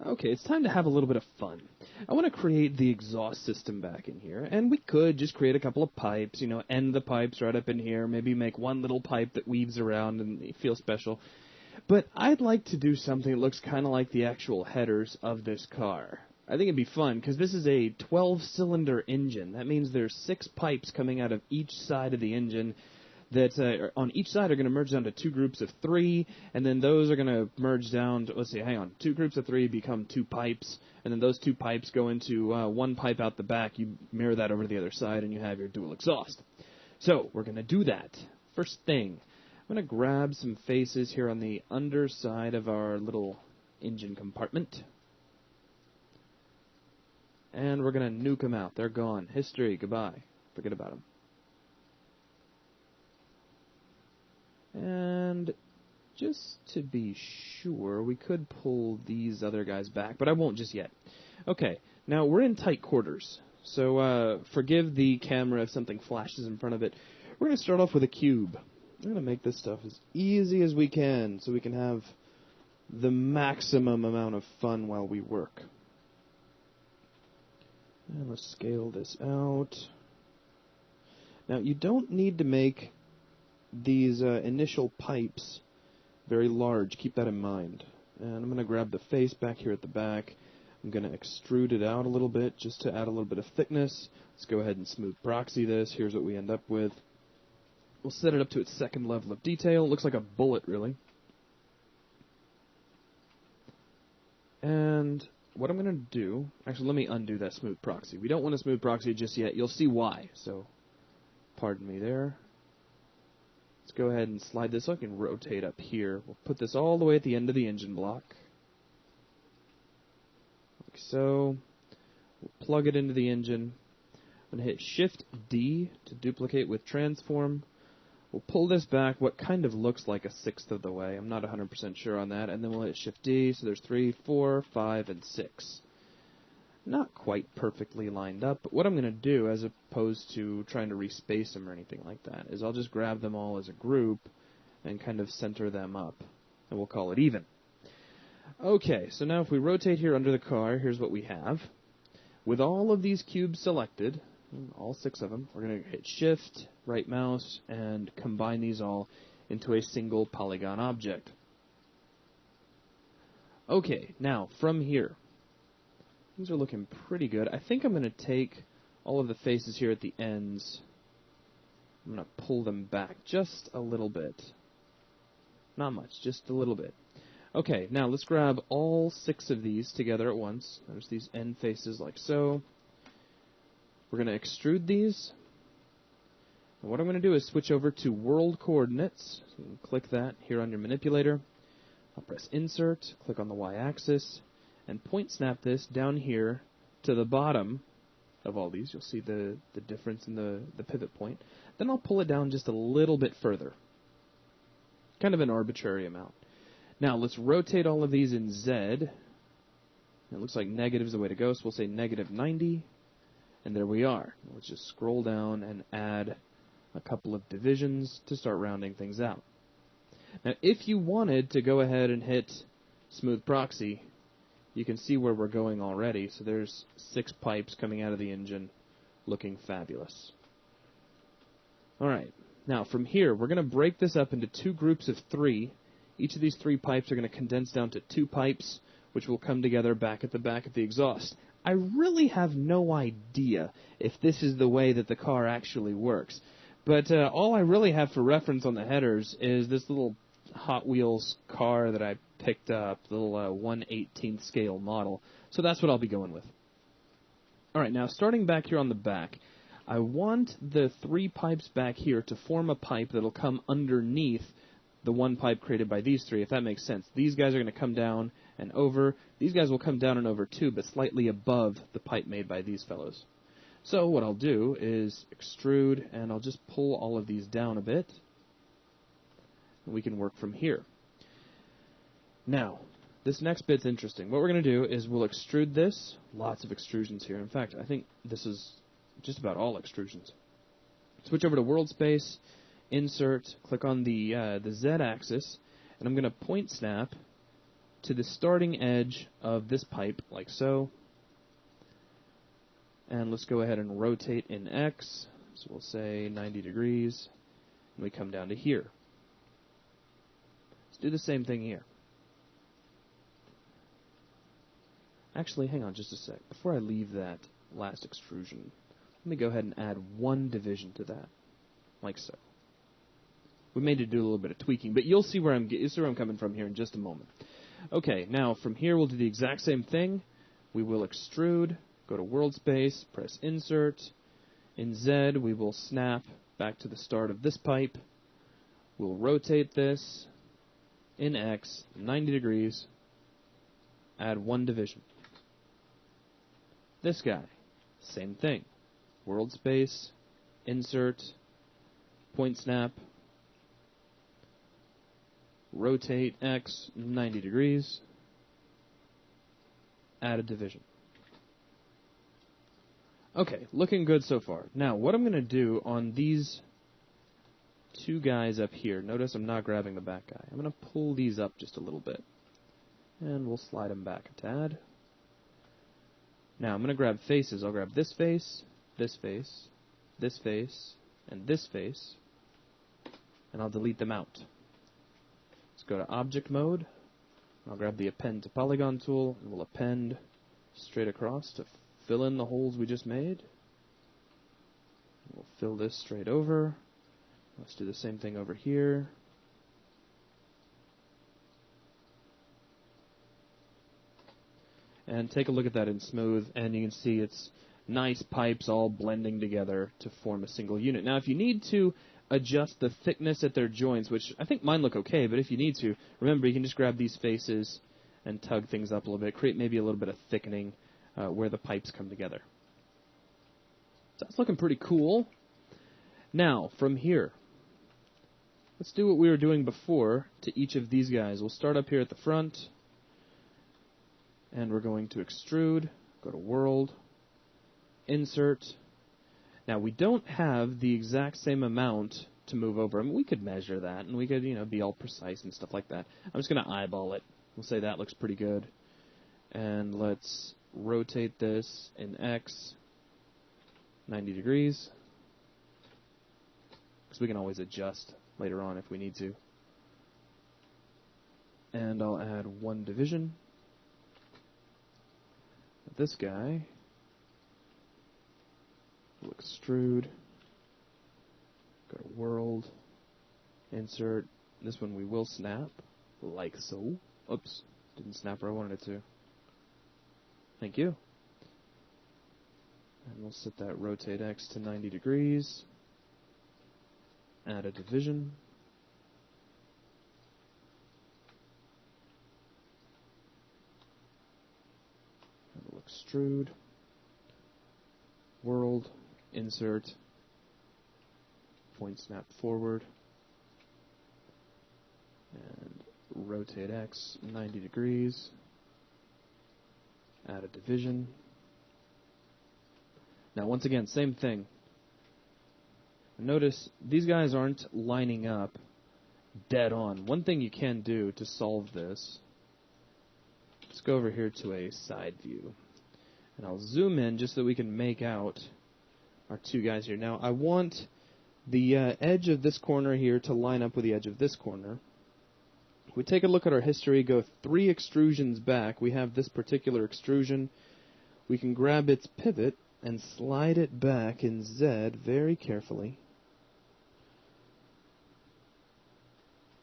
Okay, it's time to have a little bit of fun. I want to create the exhaust system back in here, and we could just create a couple of pipes, end the pipes right up in here, maybe make one little pipe that weaves around and feel special. But I'd like to do something that looks kind of like the actual headers of this car. I think it'd be fun, because this is a 12-cylinder engine. That means there's 6 pipes coming out of each side of the engine that on each side are going to merge down to 2 groups of 3, and then those are going to merge down to, 2 groups of 3 become 2 pipes, and then those 2 pipes go into 1 pipe out the back. You mirror that over to the other side, and you have your dual exhaust. So we're going to do that. First thing, I'm going to grab some faces here on the underside of our little engine compartment, and we're going to nuke them out. They're gone. History, goodbye. Forget about them. And just to be sure, we could pull these other guys back, but I won't just yet. Okay, now we're in tight quarters, so forgive the camera if something flashes in front of it. We're going to start off with a cube. I'm going to make this stuff as easy as we can so we can have the maximum amount of fun while we work. And let's scale this out. Now, you don't need to make these initial pipes very large. Keep that in mind. And I'm going to grab the face back here at the back. I'm going to extrude it out a little bit just to add a little bit of thickness. Let's go ahead and smooth proxy this. Here's what we end up with. We'll set it up to its second level of detail. It looks like a bullet, really. And what I'm going to do... Actually, let me undo that smooth proxy. We don't want to smooth proxy just yet. You'll see why. So, pardon me there. Let's go ahead and slide this so I can rotate up here. We'll put this all the way at the end of the engine block. Like so. We'll plug it into the engine. I'm going to hit Shift-D to duplicate with transform. We'll pull this back what kind of looks like a sixth of the way. I'm not 100% sure on that. And then we'll hit Shift-D, so there's 3, 4, 5, and 6. Not quite perfectly lined up, but what I'm going to do, as opposed to trying to respace them or anything like that, is I'll just grab them all as a group and kind of center them up, and we'll call it even. Okay, so now if we rotate here under the car, here's what we have. With all of these cubes selected, all 6 of them, we're going to hit Shift, right mouse, and combine these all into a single polygon object. Okay, now from here, these are looking pretty good. I think I'm going to take all of the faces here at the ends. I'm going to pull them back just a little bit. Not much, just a little bit. Okay, now let's grab all 6 of these together at once. There's these end faces like so. We're going to extrude these. And what I'm going to do is switch over to world coordinates. So you can click that here on your manipulator. I'll press Insert, click on the Y-axis, and point snap this down here to the bottom of all these. You'll see the difference in the pivot point. Then I'll pull it down just a little bit further. Kind of an arbitrary amount. Now let's rotate all of these in Z. It looks like negative is the way to go, so we'll say -90. And there we are. Let's just scroll down and add a couple of divisions to start rounding things out. Now if you wanted to go ahead and hit Smooth Proxy, you can see where we're going already. So there's 6 pipes coming out of the engine looking fabulous. Alright, now from here we're going to break this up into 2 groups of 3. Each of these 3 pipes are going to condense down to 2 pipes, which will come together back at the back of the exhaust. I really have no idea if this is the way that the car actually works. But all I really have for reference on the headers is this little Hot Wheels car that I picked up, the little 1/18th scale model. So that's what I'll be going with. Alright, now starting back here on the back, I want the 3 pipes back here to form a pipe that'll come underneath the 1 pipe created by these 3, if that makes sense. These guys are going to come down and over. These guys will come down and over too, but slightly above the pipe made by these fellows. So what I'll do is extrude, and I'll just pull all of these down a bit. And we can work from here. Now, this next bit's interesting. What we're going to do is we'll extrude this. Lots of extrusions here. In fact, I think this is just about all extrusions. Switch over to World Space, Insert, click on the Z-axis, and I'm going to point snap to the starting edge of this pipe, like so. And let's go ahead and rotate in X. So we'll say 90 degrees. And we come down to here. Let's do the same thing here. Actually, hang on just a sec. Before I leave that last extrusion, let me go ahead and add one division to that, like so. We may need to do a little bit of tweaking, but you'll see where I'm coming from here in just a moment. Okay, now from here we'll do the exact same thing. We will extrude, go to world space, press insert. In Z we will snap back to the start of this pipe. We'll rotate this in X 90 degrees. Add one division. This guy, same thing. World space, insert, point snap, rotate X 90 degrees, add a division. Okay, looking good so far. Now, what I'm going to do on these two guys up here, notice I'm not grabbing the back guy. I'm going to pull these up just a little bit, and we'll slide them back a tad. Now, I'm going to grab faces. I'll grab this face, this face, this face, and this face, and I'll delete them out. Let's go to Object Mode. I'll grab the Append to Polygon tool, and we'll append straight across to fill in the holes we just made. We'll fill this straight over. Let's do the same thing over here. And take a look at that in Smooth, and you can see it's nice pipes all blending together to form a single unit. Now, if you need to adjust the thickness at their joints, which I think mine look okay, but if you need to, remember you can just grab these faces and tug things up a little bit, create maybe a little bit of thickening where the pipes come together. So that's looking pretty cool. Now, from here, let's do what we were doing before to each of these guys. We'll start up here at the front, and we're going to extrude, go to World, Insert. Now, we don't have the exact same amount to move over. I mean, we could measure that, and we could, be all precise and stuff like that. I'm just going to eyeball it. We'll say that looks pretty good. And let's rotate this in X 90 degrees, because we can always adjust later on if we need to. And I'll add one division. This guy will extrude, go to World, Insert. This one we will snap, like so. Oops, didn't snap where I wanted it to. Thank you. And we'll set that rotate X to 90 degrees. Add a division. And we'll extrude, World, Insert, point snap forward, and rotate X 90 degrees. Add a division. Now, once again, same thing. Notice these guys aren't lining up dead on. One thing you can do to solve this, let's go over here to a side view. And I'll zoom in just so we can make out our two guys here. Now, I want the edge of this corner here to line up with the edge of this corner. If we take a look at our history, go 3 extrusions back, we have this particular extrusion. We can grab its pivot and slide it back in Z very carefully.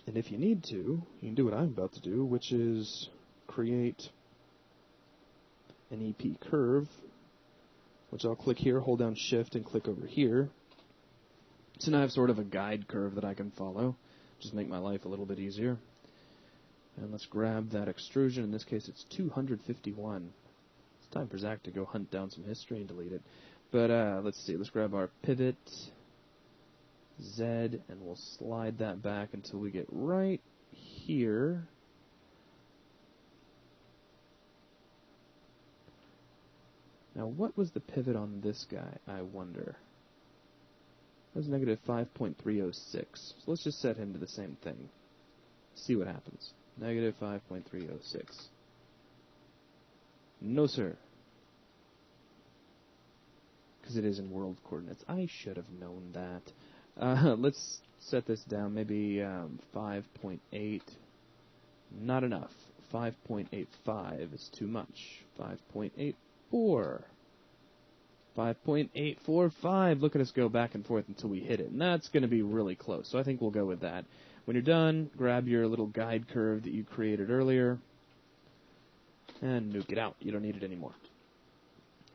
And if you need to, you can do what I'm about to do, which is create an EP curve, which I'll click here, hold down Shift, and click over here. So now I have sort of a guide curve that I can follow, just make my life a little bit easier. And let's grab that extrusion. In this case, it's 251. It's time for Zach to go hunt down some history and delete it. But let's see. Let's grab our pivot, Z, and we'll slide that back until we get right here. Now, what was the pivot on this guy, I wonder? That was negative 5.306. So let's just set him to the same thing. See what happens. Negative 5.306. No, sir. Because it is in world coordinates. I should have known that. Let's set this down. Maybe 5.8. Not enough. 5.85 is too much. 5.84. 5.845. Look at us go back and forth until we hit it. And that's going to be really close. So I think we'll go with that. When you're done, grab your little guide curve that you created earlier and nuke it out. You don't need it anymore.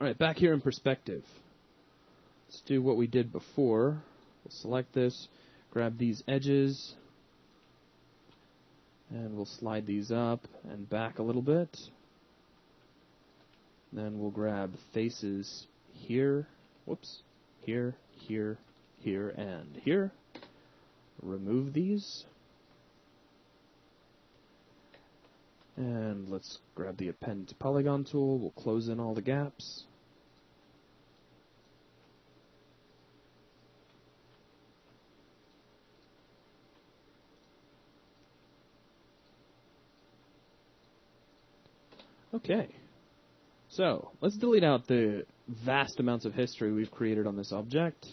All right, back here in perspective. Let's do what we did before. We'll select this, grab these edges, and we'll slide these up and back a little bit. Then we'll grab faces here, whoops, here, here, here, and here. Remove these. And let's grab the append to polygon tool. We'll close in all the gaps. Okay. So, let's delete out the vast amounts of history we've created on this object.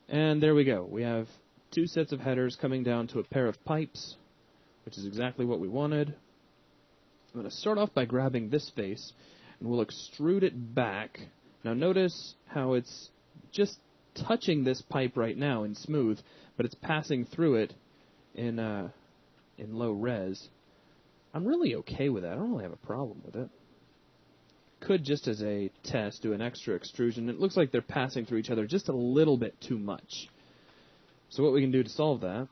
And there we go. We have two sets of headers coming down to a pair of pipes, which is exactly what we wanted. I'm going to start off by grabbing this face, and we'll extrude it back. Now notice how it's just touching this pipe right now in smooth, but it's passing through it in low res. I'm really okay with that. I don't really have a problem with it. Could, just as a test, do an extra extrusion. It looks like they're passing through each other just a little bit too much. So what we can do to solve that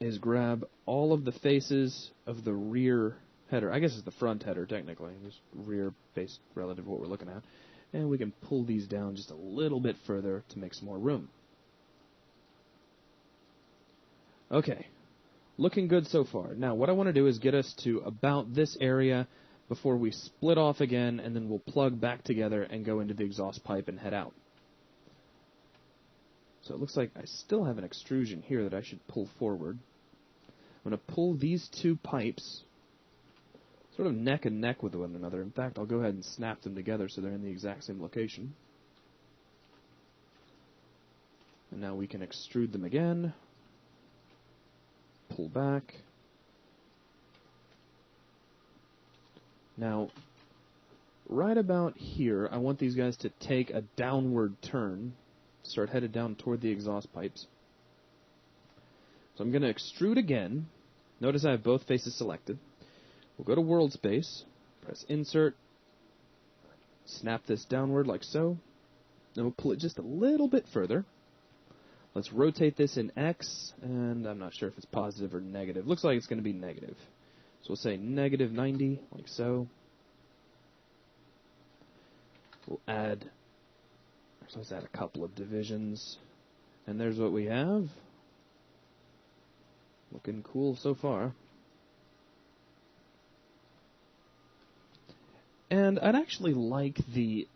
is grab all of the faces of the rear header. I guess it's the front header, technically. It's rear based relative to what we're looking at. And we can pull these down just a little bit further to make some more room. Okay. Looking good so far. Now, what I want to do is get us to about this area before we split off again, and then we'll plug back together and go into the exhaust pipe and head out. So it looks like I still have an extrusion here that I should pull forward. I'm going to pull these two pipes sort of neck and neck with one another. In fact, I'll go ahead and snap them together so they're in the exact same location. And now we can extrude them again. Pull back. Now, right about here, I want these guys to take a downward turn, start headed down toward the exhaust pipes. So I'm going to extrude again. Notice I have both faces selected. We'll go to world space, press insert, snap this downward like so. Then we'll pull it just a little bit further. Let's rotate this in X, and I'm not sure if it's positive or negative. Looks like it's going to be negative. So we'll say negative 90, like so. We'll add, so let's add a couple of divisions. And there's what we have. Looking cool so far. And I'd actually like the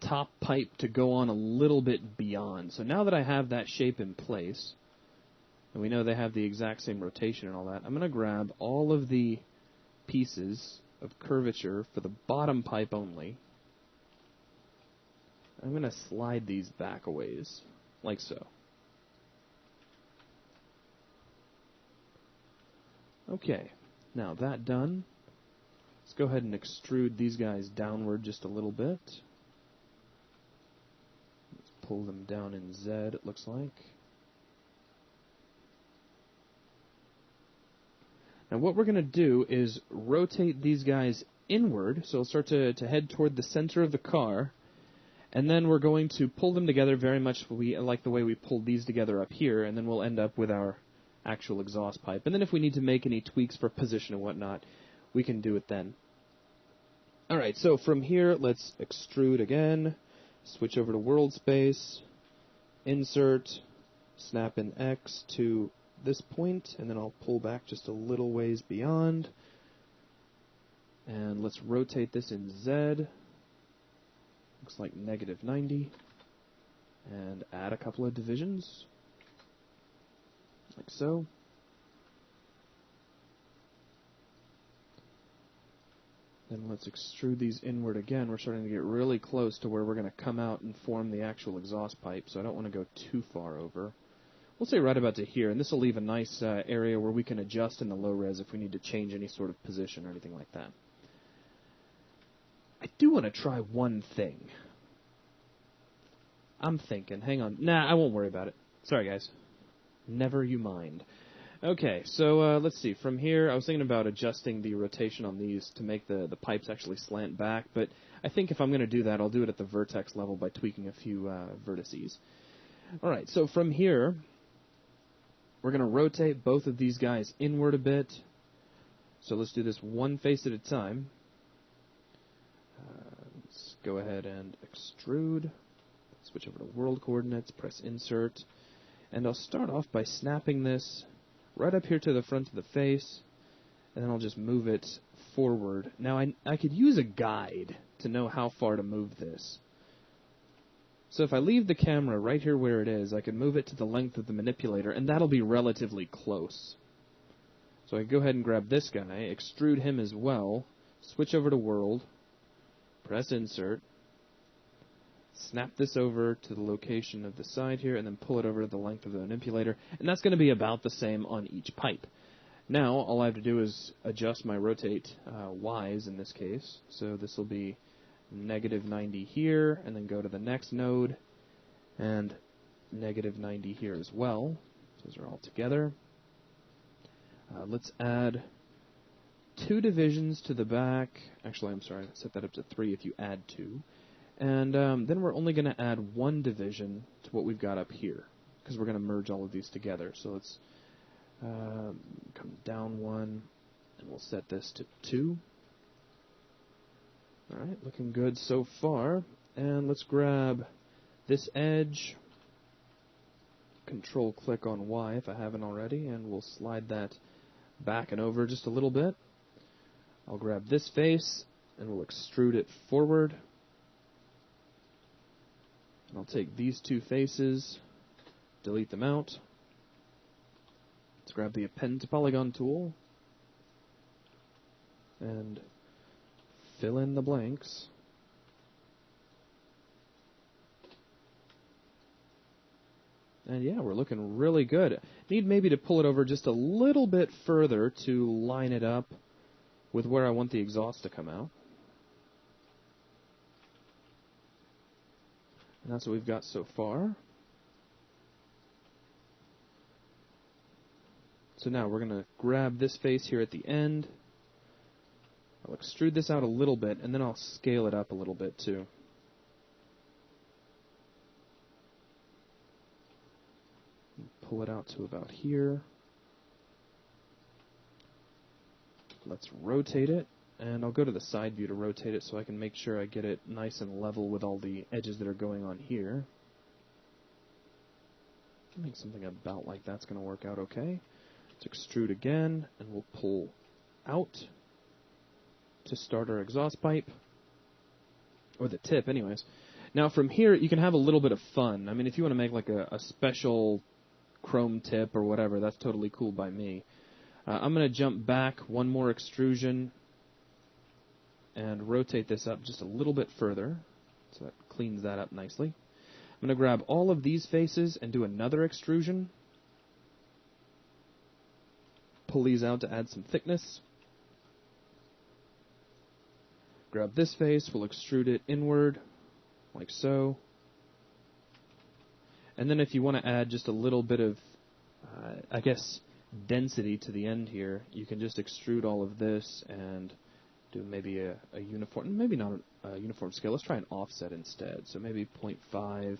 top pipe to go on a little bit beyond. So now that I have that shape in place, and we know they have the exact same rotation and all that, I'm going to grab all of the pieces of curvature for the bottom pipe only. I'm going to slide these back a ways, like so. Okay, now that done, let's go ahead and extrude these guys downward just a little bit. Let's pull them down in Z, it looks like. Now what we're going to do is rotate these guys inward, so it'll start to head toward the center of the car, and then we're going to pull them together very much like the way we pulled these together up here, and then we'll end up with our actual exhaust pipe. And then if we need to make any tweaks for position and whatnot, we can do it then. Alright, so from here, let's extrude again, switch over to world space, insert, snap in X to this point, and then I'll pull back just a little ways beyond. And let's rotate this in Z. Looks like negative 90. And add a couple of divisions. Like so. Then let's extrude these inward again. We're starting to get really close to where we're going to come out and form the actual exhaust pipe, so I don't want to go too far over. We'll say right about to here, and this will leave a nice area where we can adjust in the low res if we need to change any sort of position or anything like that. I do want to try one thing. I'm thinking, hang on. Nah, I won't worry about it. Sorry, guys. Never you mind. Okay, so let's see. From here, I was thinking about adjusting the rotation on these to make the pipes actually slant back, but I think if I'm going to do that, I'll do it at the vertex level by tweaking a few vertices. All right, so from here, we're going to rotate both of these guys inward a bit. So let's do this one face at a time. Let's go ahead and extrude. Switch over to world coordinates, press insert, and I'll start off by snapping this right up here to the front of the face, and then I'll just move it forward. Now, I could use a guide to know how far to move this. So if I leave the camera right here where it is, I can move it to the length of the manipulator, and that'll be relatively close. So I can go ahead and grab this guy, extrude him as well, switch over to world, press insert, snap this over to the location of the side here, and then pull it over to the length of the manipulator, and that's going to be about the same on each pipe. Now, all I have to do is adjust my rotate Y's in this case. So this will be negative 90 here, and then go to the next node, and negative 90 here as well. Those are all together. Let's add 2 divisions to the back. Actually, I'm sorry, set that up to 3 if you add 2. And then we're only going to add 1 division to what we've got up here, because we're going to merge all of these together. So let's come down 1, and we'll set this to 2. All right, looking good so far. And let's grab this edge, Control-click on Y if I haven't already, and we'll slide that back and over just a little bit. I'll grab this face, and we'll extrude it forward. And I'll take these 2 faces, delete them out. Let's grab the Append to Polygon tool and fill in the blanks. And yeah, we're looking really good. Need maybe to pull it over just a little bit further to line it up with where I want the exhaust to come out. And that's what we've got so far. So now we're going to grab this face here at the end. I'll extrude this out a little bit, and then I'll scale it up a little bit too. Pull it out to about here. Let's rotate it. And I'll go to the side view to rotate it so I can make sure I get it nice and level with all the edges that are going on here. I think something about like that's going to work out okay. Let's extrude again, and we'll pull out to start our exhaust pipe. Or the tip, anyways. Now from here, you can have a little bit of fun. I mean, if you want to make like a special chrome tip or whatever, that's totally cool by me. I'm going to jump back 1 more extrusion and rotate this up just a little bit further, so that cleans that up nicely. I'm going to grab all of these faces and do another extrusion. Pull these out to add some thickness. Grab this face, we'll extrude it inward, like so. And then if you want to add just a little bit of, I guess, density to the end here, you can just extrude all of this and do maybe a uniform, maybe not a uniform scale. Let's try an offset instead. So maybe 0.5,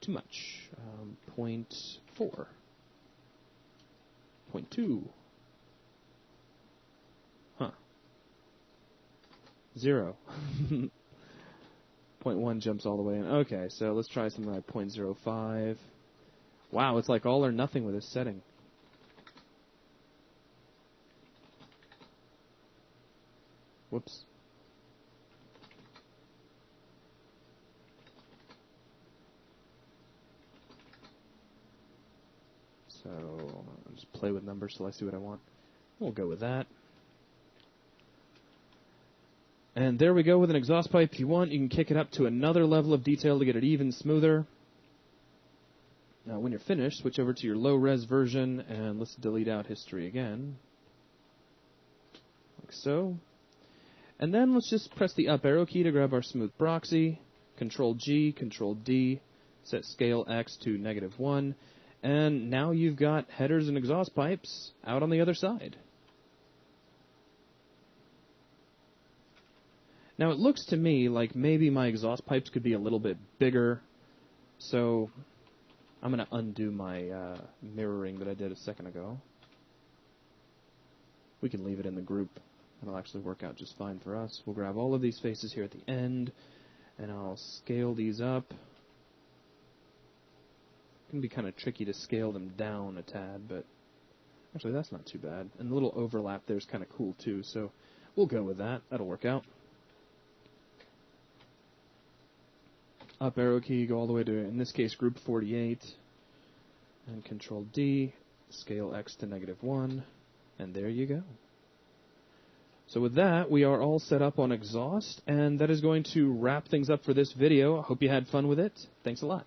too much, 0.4, 0.2, 0. 0.1 jumps all the way in. Okay, so let's try something like 0.05. Wow, it's like all or nothing with this setting. Whoops. So I'll just play with numbers till I see what I want. We'll go with that. And there we go with an exhaust pipe. If you want, you can kick it up to another level of detail to get it even smoother. Now, when you're finished, switch over to your low-res version, and let's delete out history again. Like so. And then let's just press the up arrow key to grab our smooth proxy. Control-G, Control-D, set scale X to -1. And now you've got headers and exhaust pipes out on the other side. Now, it looks to me like maybe my exhaust pipes could be a little bit bigger, so I'm going to undo my mirroring that I did a second ago. We can leave it in the group. It'll actually work out just fine for us. We'll grab all of these faces here at the end, and I'll scale these up. It can be kind of tricky to scale them down a tad, but actually that's not too bad. And the little overlap there's kind of cool too, so we'll go with that. That'll work out. Up arrow key, go all the way to, in this case, group 48, and Control-D, scale X to -1, and there you go. So with that, we are all set up on exhaust, and that is going to wrap things up for this video. I hope you had fun with it. Thanks a lot.